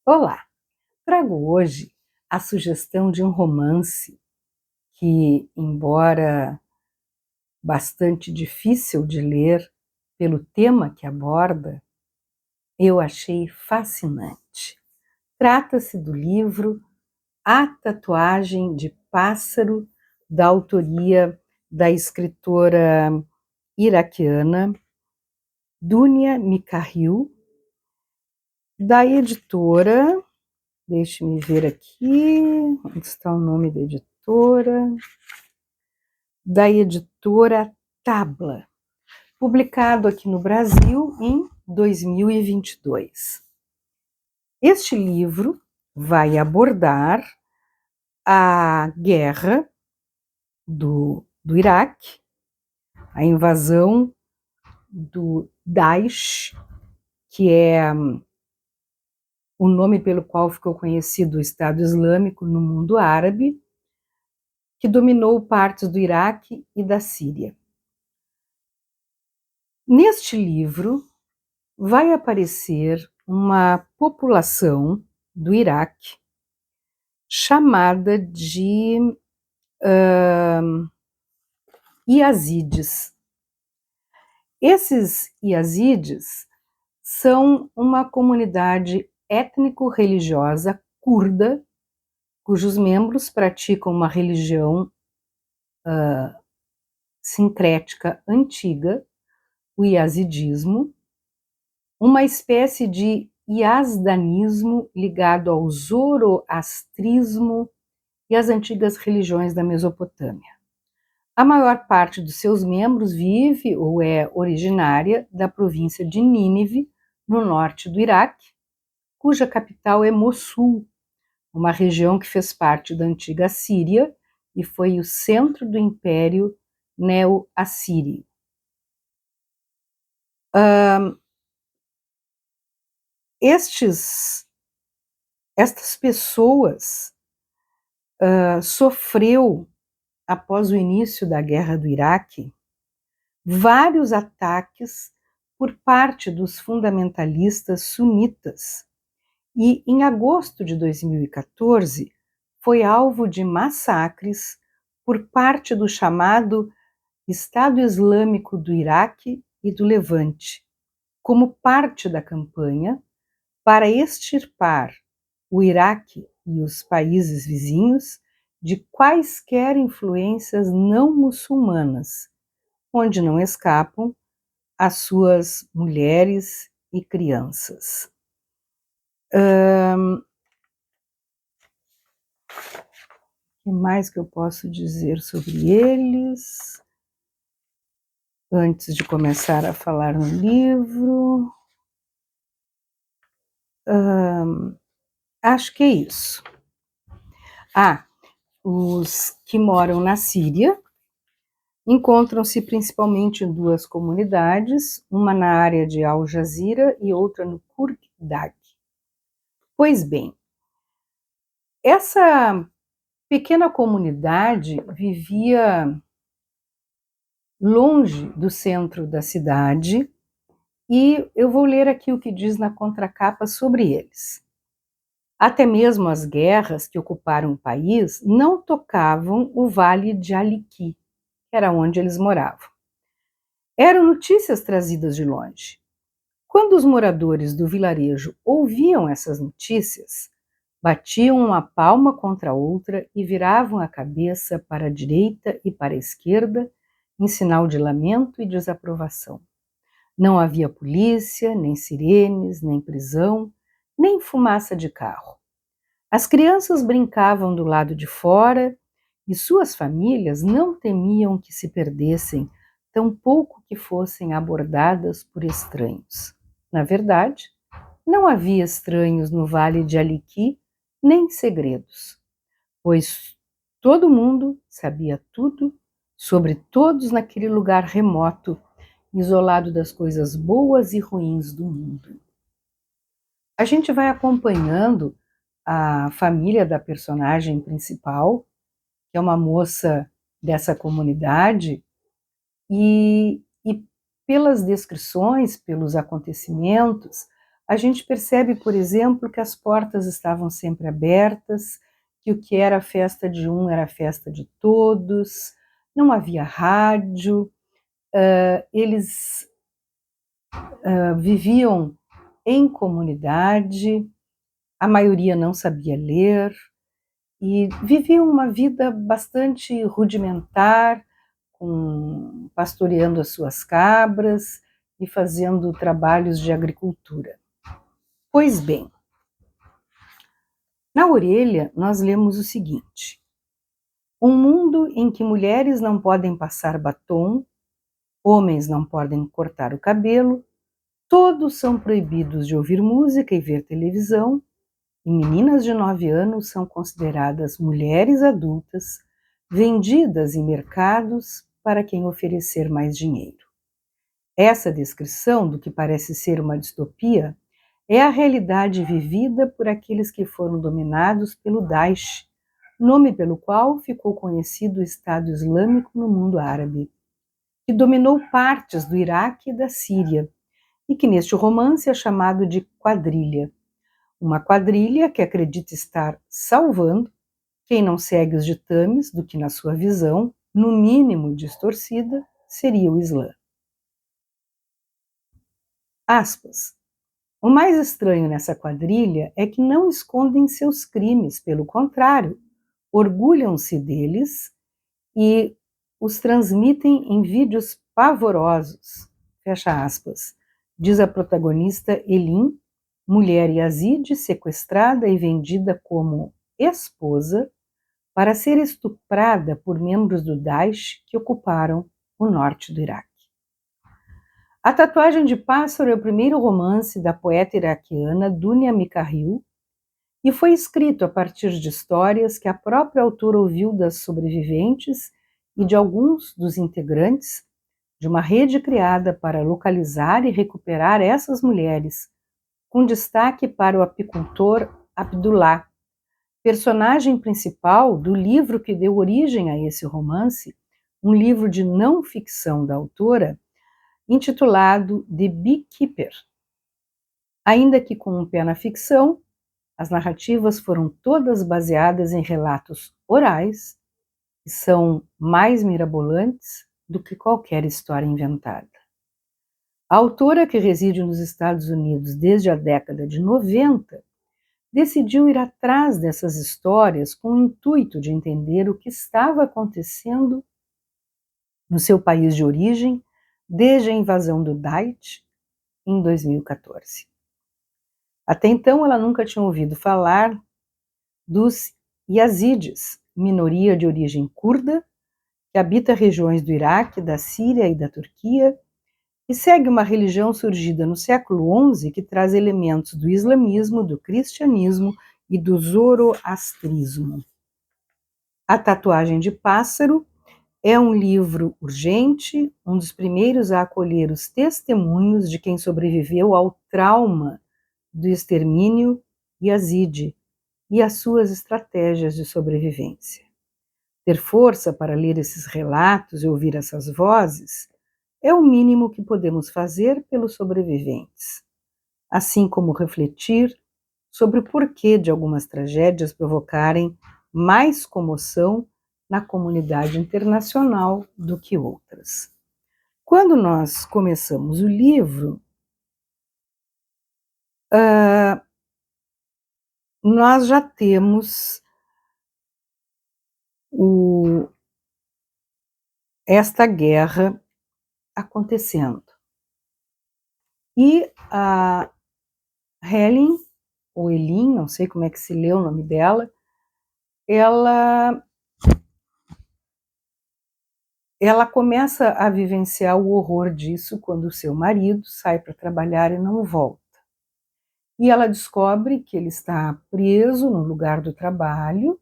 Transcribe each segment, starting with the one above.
Olá, trago hoje a sugestão de um romance que, embora bastante difícil de ler pelo tema que aborda, eu achei fascinante. Trata-se do livro A Tatuagem de Pássaro, da autoria da escritora iraquiana Dunia Mikhail, da editora, deixe-me ver aqui, onde está o nome da editora? Da editora Tabla, publicado aqui no Brasil em 2022. Este livro vai abordar a guerra do Iraque, a invasão do Daesh, que é o nome pelo qual ficou conhecido o Estado Islâmico no mundo árabe, que dominou partes do Iraque e da Síria. Neste livro vai aparecer uma população do Iraque chamada de Yazidis. Esses Yazidis são uma comunidade étnico-religiosa curda, cujos membros praticam uma religião sincrética antiga, o yazidismo, uma espécie de yazdanismo ligado ao zoroastrismo e às antigas religiões da Mesopotâmia. A maior parte dos seus membros vive ou é originária da província de Nínive, no norte do Iraque, cuja capital é Mossul, uma região que fez parte da antiga Síria e foi o centro do Império Neo-Assírio. Estas pessoas sofreu, após o início da Guerra do Iraque, vários ataques por parte dos fundamentalistas sunitas e, em agosto de 2014, foi alvo de massacres por parte do chamado Estado Islâmico do Iraque e do Levante, como parte da campanha para extirpar o Iraque e os países vizinhos de quaisquer influências não muçulmanas, onde não escapam as suas mulheres e crianças. O que mais que eu posso dizer sobre eles? Antes de começar a falar no livro, acho que é isso. Os que moram na Síria encontram-se principalmente em duas comunidades, uma na área de Al Jazira e outra no Kurkdag. Pois bem, essa pequena comunidade vivia longe do centro da cidade e eu vou ler aqui o que diz na contracapa sobre eles. Até mesmo as guerras que ocuparam o país não tocavam o Vale de Aliqui, que era onde eles moravam. Eram notícias trazidas de longe. Quando os moradores do vilarejo ouviam essas notícias, batiam uma palma contra a outra e viravam a cabeça para a direita e para a esquerda, em sinal de lamento e desaprovação. Não havia polícia, nem sirenes, nem prisão, nem fumaça de carro. As crianças brincavam do lado de fora e suas famílias não temiam que se perdessem, tampouco que fossem abordadas por estranhos. Na verdade, não havia estranhos no Vale de Aliqui, nem segredos, pois todo mundo sabia tudo sobre todos naquele lugar remoto, isolado das coisas boas e ruins do mundo. A gente vai acompanhando a família da personagem principal, que é uma moça dessa comunidade, e pelas descrições, pelos acontecimentos, a gente percebe, por exemplo, que as portas estavam sempre abertas, que o que era festa de um era festa de todos, não havia rádio, eles viviam em comunidade, a maioria não sabia ler e viviam uma vida bastante rudimentar, pastoreando as suas cabras e fazendo trabalhos de agricultura. Pois bem, na orelha nós lemos o seguinte: um mundo em que mulheres não podem passar batom, homens não podem cortar o cabelo, todos são proibidos de ouvir música e ver televisão, e meninas de 9 anos são consideradas mulheres adultas, vendidas em mercados para quem oferecer mais dinheiro. Essa descrição do que parece ser uma distopia é a realidade vivida por aqueles que foram dominados pelo Daesh, nome pelo qual ficou conhecido o Estado Islâmico no mundo árabe, que dominou partes do Iraque e da Síria, e que neste romance é chamado de quadrilha. Uma quadrilha que acredita estar salvando quem não segue os ditames do que, na sua visão, no mínimo distorcida, seria o Islã. Aspas. O mais estranho nessa quadrilha é que não escondem seus crimes, pelo contrário, orgulham-se deles e os transmitem em vídeos pavorosos. Fecha aspas. Diz a protagonista Elin, mulher yazide sequestrada e vendida como esposa para ser estuprada por membros do Daesh que ocuparam o norte do Iraque. A Tatuagem de Pássaro é o primeiro romance da poeta iraquiana Dunia Mikhail e foi escrito a partir de histórias que a própria autora ouviu das sobreviventes e de alguns dos integrantes de uma rede criada para localizar e recuperar essas mulheres, com destaque para o apicultor Abdullah, personagem principal do livro que deu origem a esse romance, um livro de não ficção da autora, intitulado The Beekeeper. Ainda que com um pé na ficção, as narrativas foram todas baseadas em relatos orais, que são mais mirabolantes do que qualquer história inventada. A autora, que reside nos Estados Unidos desde a década de 90, decidiu ir atrás dessas histórias com o intuito de entender o que estava acontecendo no seu país de origem desde a invasão do Daesh em 2014. Até então, ela nunca tinha ouvido falar dos Yazidis, minoria de origem curda, que habita regiões do Iraque, da Síria e da Turquia, e segue uma religião surgida no século XI que traz elementos do islamismo, do cristianismo e do zoroastrismo. A Tatuagem de Pássaro é um livro urgente, um dos primeiros a acolher os testemunhos de quem sobreviveu ao trauma do extermínio yazide e as suas estratégias de sobrevivência. Ter força para ler esses relatos e ouvir essas vozes é o mínimo que podemos fazer pelos sobreviventes, assim como refletir sobre o porquê de algumas tragédias provocarem mais comoção na comunidade internacional do que outras. Quando nós começamos o livro, nós já temos esta guerra acontecendo. E a Helen, ou Elin, não sei como é que se lê o nome dela, ela começa a vivenciar o horror disso quando o seu marido sai para trabalhar e não volta. E ela descobre que ele está preso no lugar do trabalho,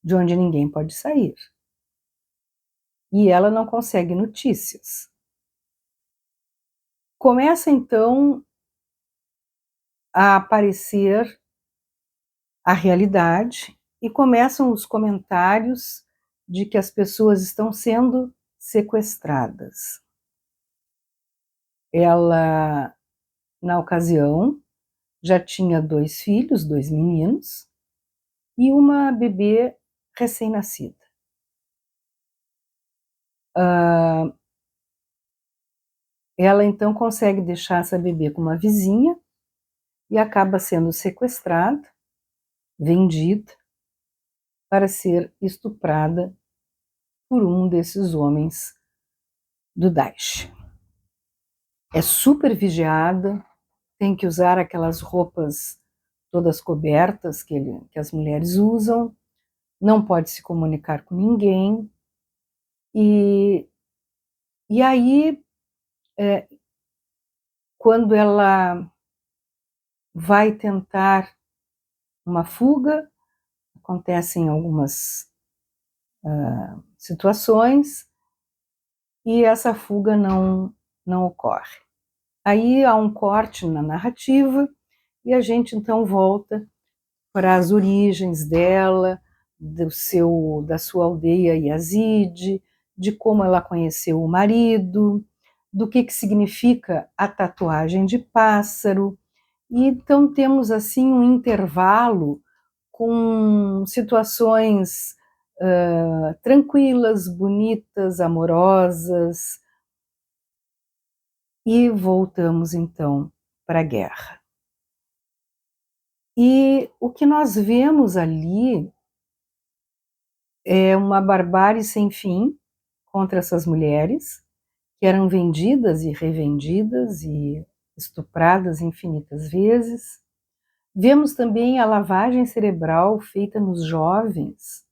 de onde ninguém pode sair. E ela não consegue notícias. Começa então a aparecer a realidade e começam os comentários de que as pessoas estão sendo sequestradas. Ela, na ocasião, já tinha 2 filhos, 2 meninos, e uma bebê recém-nascida. Ela então consegue deixar essa bebê com uma vizinha e acaba sendo sequestrada, vendida, para ser estuprada por um desses homens do Daesh. É super vigiada, tem que usar aquelas roupas todas cobertas que as mulheres usam, não pode se comunicar com ninguém, e aí, quando ela vai tentar uma fuga, acontecem algumas situações, e essa fuga não ocorre. Aí há um corte na narrativa, e a gente então volta para as origens dela, da sua aldeia Yazide, de como ela conheceu o marido, do que significa a tatuagem de pássaro. E então temos assim um intervalo com situações tranquilas, bonitas, amorosas, e voltamos então para a guerra. E o que nós vemos ali é uma barbárie sem fim contra essas mulheres, que eram vendidas e revendidas e estupradas infinitas vezes. Vemos também a lavagem cerebral feita nos jovens,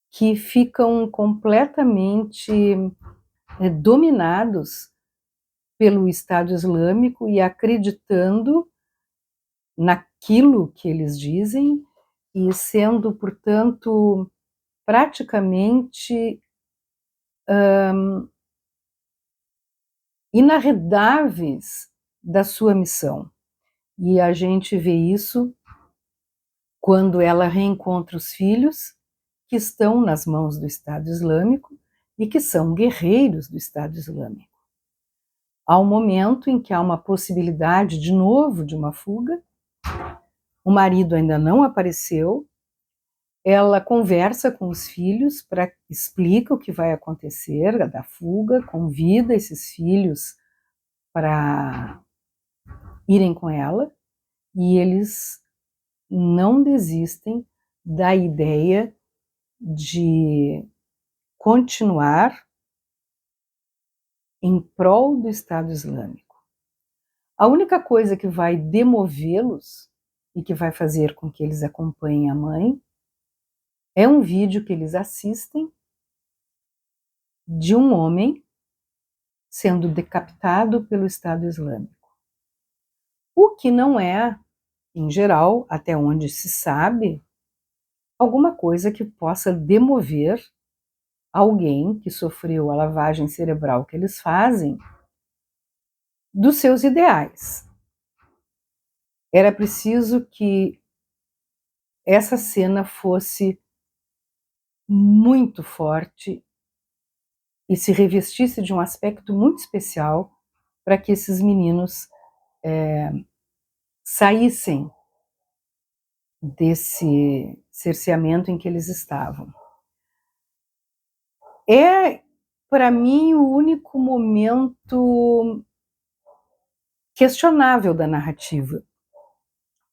que ficam completamente dominados pelo Estado Islâmico e acreditando naquilo que eles dizem e sendo, portanto, praticamente inarredáveis da sua missão. E a gente vê isso quando ela reencontra os filhos que estão nas mãos do Estado Islâmico e que são guerreiros do Estado Islâmico. Há um momento em que há uma possibilidade de novo de uma fuga, o marido ainda não apareceu, ela conversa com os filhos, explica o que vai acontecer da fuga, convida esses filhos para irem com ela, e eles não desistem da ideia de continuar em prol do Estado Islâmico. A única coisa que vai demovê-los e que vai fazer com que eles acompanhem a mãe é um vídeo que eles assistem de um homem sendo decapitado pelo Estado Islâmico. O que não é, em geral, até onde se sabe, alguma coisa que possa demover alguém que sofreu a lavagem cerebral que eles fazem dos seus ideais. Era preciso que essa cena fosse muito forte e se revestisse de um aspecto muito especial para que esses meninos saíssem desse cerceamento em que eles estavam. É, para mim, o único momento questionável da narrativa,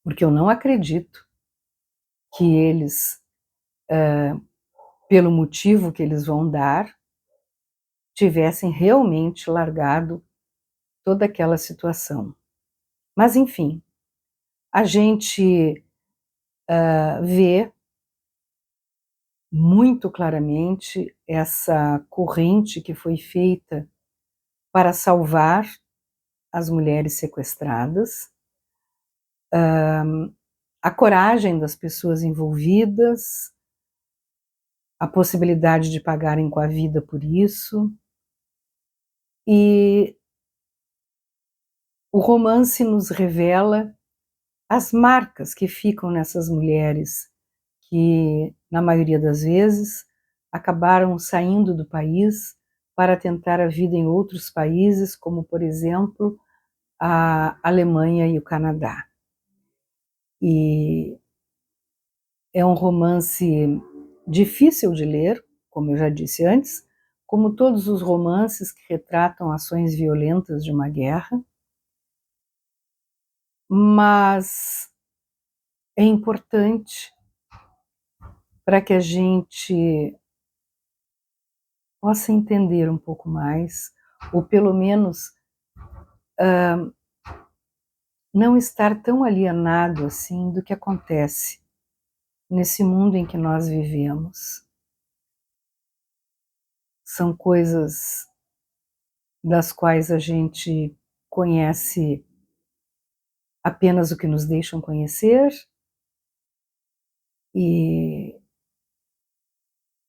porque eu não acredito que eles, pelo motivo que eles vão dar, tivessem realmente largado toda aquela situação. Mas, enfim, a gente vê muito claramente essa corrente que foi feita para salvar as mulheres sequestradas, a coragem das pessoas envolvidas, a possibilidade de pagarem com a vida por isso, e o romance nos revela as marcas que ficam nessas mulheres que, na maioria das vezes, acabaram saindo do país para tentar a vida em outros países, como, por exemplo, a Alemanha e o Canadá. E é um romance difícil de ler, como eu já disse antes, como todos os romances que retratam ações violentas de uma guerra, mas é importante para que a gente possa entender um pouco mais, ou pelo menos não estar tão alienado assim do que acontece nesse mundo em que nós vivemos. São coisas das quais a gente conhece apenas o que nos deixam conhecer, e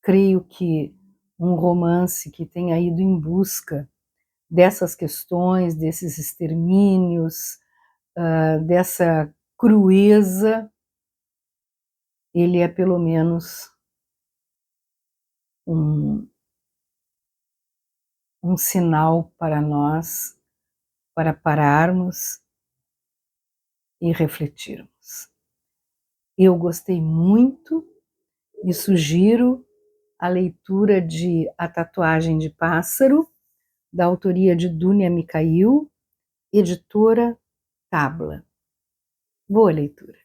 creio que um romance que tenha ido em busca dessas questões, desses extermínios, dessa crueza, ele é pelo menos um sinal para nós, para pararmos e refletirmos. Eu gostei muito e sugiro a leitura de A Tatuagem de Pássaro, da autoria de Dunia Mikhail, editora Tabla. Boa leitura.